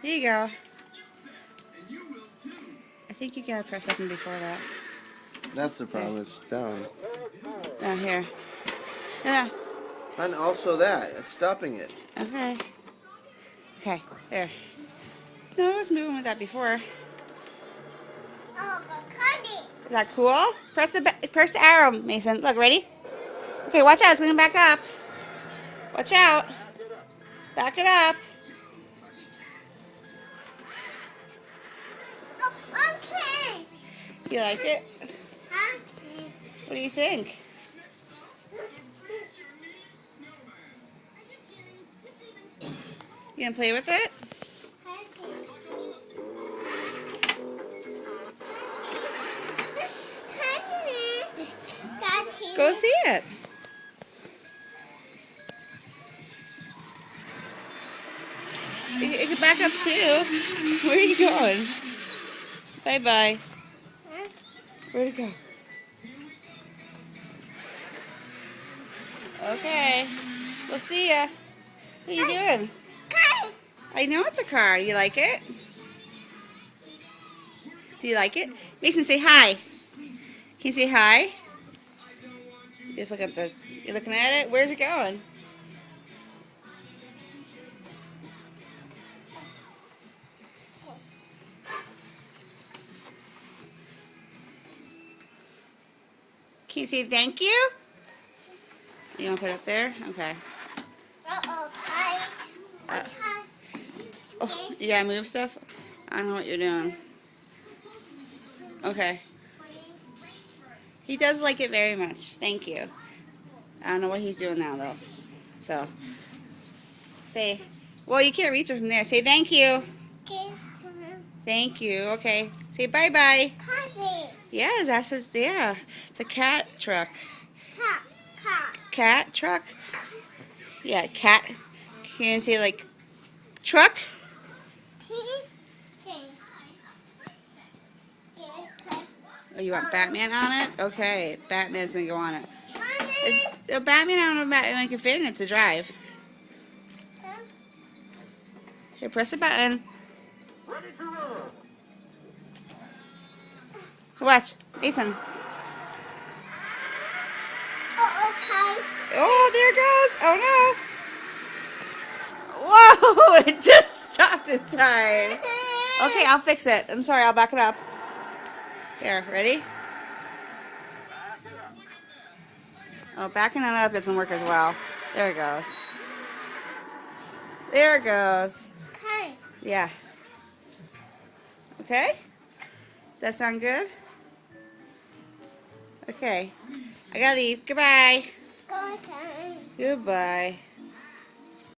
There you go. I think you gotta press something before that. That's the problem. It's down. Down here. Yeah. And also that. It's stopping it. Okay. Okay. There. No, I was moving with that before. Oh, but Cuddy. Is that cool? Press the arrow, Mason. Look, ready? Okay, watch out. It's going to back up. Watch out. Back it up. Oh, okay. You like it? Huh? What do you think? You gonna play with it? Go see it. It could back up too. Where are you going? Bye-bye. Where'd it go? Okay. We'll see ya. What are you doing? I know it's a car. You like it? Do you like it? Mason, say hi. Can you say hi? Just look at you're looking at it? Where's it going? Can you say thank you? You want to put it up there? Okay. Oh, you gotta move stuff? I don't know what you're doing. Okay. He does like it very much. Thank you. I don't know what he's doing now, though. So, say, well, you can't reach it from there. Say thank you. Thank you. Okay. Say bye-bye. Yes, that says, yeah. It's a cat truck. Cat truck? Yeah, cat. Can you say, like, truck? Oh, you want Batman on it? Okay, Batman's gonna go on it. Batman, I don't know if Batman can fit in it to drive. Here, press the button. Watch, Mason. Oh, there it goes. Oh, no. Whoa, it just stopped in time. Okay, I'll fix it. I'm sorry, I'll back it up. Here, ready? Oh, backing it up doesn't work as well. There it goes. There it goes. Okay. Yeah. Okay? Does that sound good? Okay. I gotta leave. Goodbye. Go time. Goodbye.